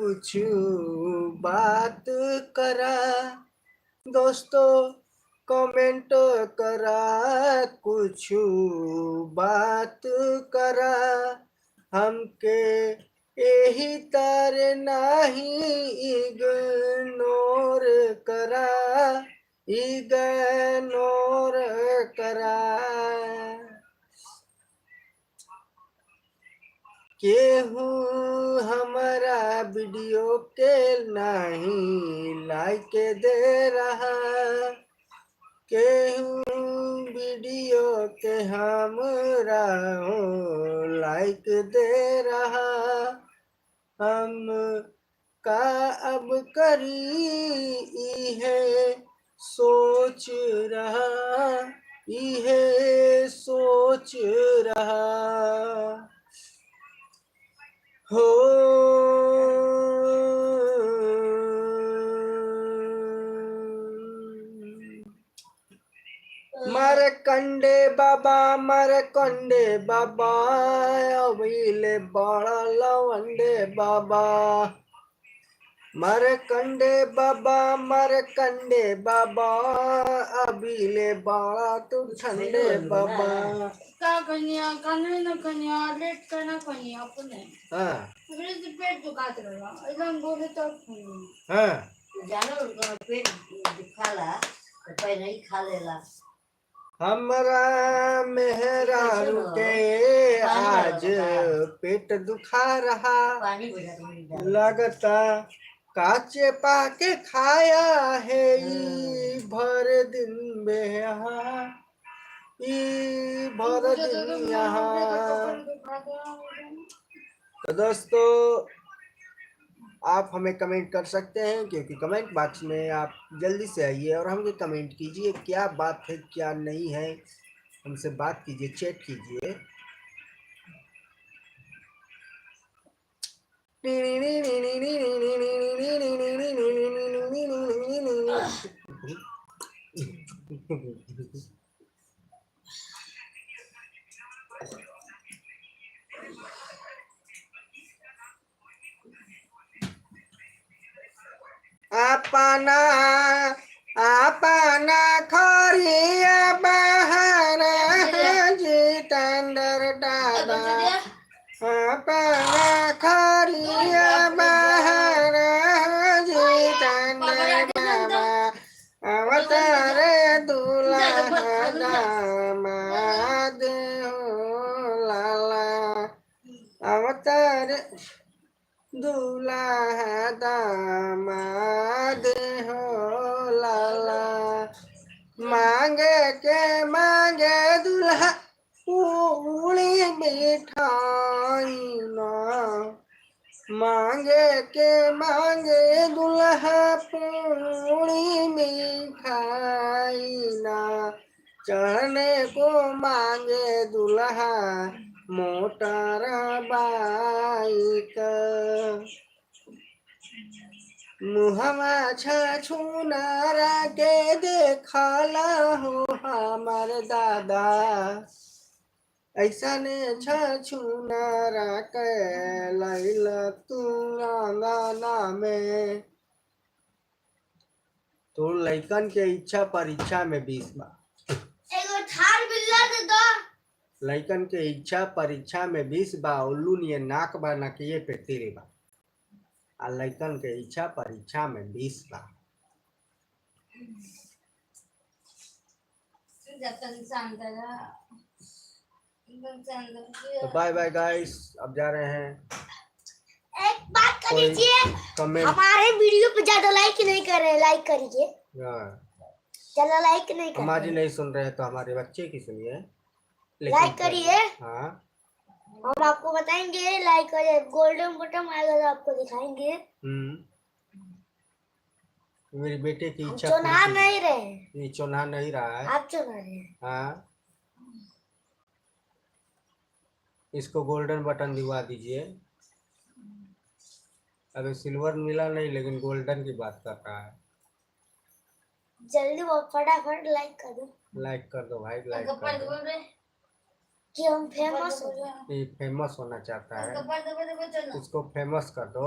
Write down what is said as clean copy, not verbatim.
कुछ बात करा, दोस्तों कमेंट करा, कुछ बात करा, हमके यही तर नहीं इग्नोर करा, इग्नोर करा। केहू हमारा वीडियो के नहीं लाइक दे रहा, केहू वीडियो के हमरा लाइक दे रहा, हम का अब करी इहे सोच रहा, इहे सोच रहा हो। मरकंडे बाबा, मरकंडे बाबा, अबीले बड़ा लवंडे बाबा, मरकंडे बाबा, मरकंडे बाबा, अबीले बड़ा तू ठंडे बाबा। का कन्या कने न कन्या लेट करना कन्या अपने। हां मेरे तो पेट दुखात रहा एकदम बोले तो। हां जानो उनका पेट दुखाला तो पहले ही खा लेला। हमरा मेहरा के आज पेट दुखा रहा, लगता काचे पाके खाया है भर दिन बेहा, भर दिन यहाँ। तो दोस्तों आप हमें कमेंट कर सकते हैं, क्योंकि कमेंट बॉक्स में आप जल्दी से आइए और हमें कमेंट कीजिए क्या बात है क्या नहीं है, हमसे बात कीजिए, चैट कीजिए। अपना अपना खोरिया बहाना जितेंद्र दादा, अपना खोरिया बहाना जितेंद्र बाबा, अवतार दूल्हा दामाद हो लाला, अवतार दूल्हा दामाद हो लाला, मांगे के मांगे दूल्हा पूरी मिठाई ना, मांगे के मांगे दूल्हा पूरी मिठाई ना, चढ़ने को मांगे दूल्हा मोटर बाइक, मुहमा छछुनारा के देखला हो हमार दादा, ऐसा ने छछुनारा के लैल तू अंगना में। तो लइकन के इच्छा परीक्षा में 20 बा, एगो थार बिल्ला दे दो। लइकन के इच्छा परीक्षा में 20 बा, उल्लू निये नाक बा नकिए पे तेरे बा, आ लइकन के इच्छा परीक्षा में 20 बा। तो बाय बाय गाइस, अब जा रहे हैं। एक बात कर लीजिए, हमारे वीडियो पे ज्यादा लाइक नहीं कर रहे, लाइक करिए। ज्यादा लाइक नहीं कर, हमारी नहीं सुन रहे तो हमारे बच्चे की सुनिए, लाइक करिए। हाँ हम आपको बताएंगे, लाइक करिए, गोल्डन बटन आएगा तो आपको दिखाएंगे। मेरे बेटे की इच्छा चुना नहीं रहे, ये चुना नहीं रहा है, आप चुना रहे हैं। हाँ इसको गोल्डन बटन दिवा दीजिए। अभी सिल्वर मिला नहीं, लेकिन गोल्डन की बात कर रहा है। जल्दी वो फटाफट लाइक कर दो, लाइक कर दो भाई, लाइक कर दो कि हम फेमस हो जाए। ये फेमस होना चाहता है, इसको फेमस कर दो।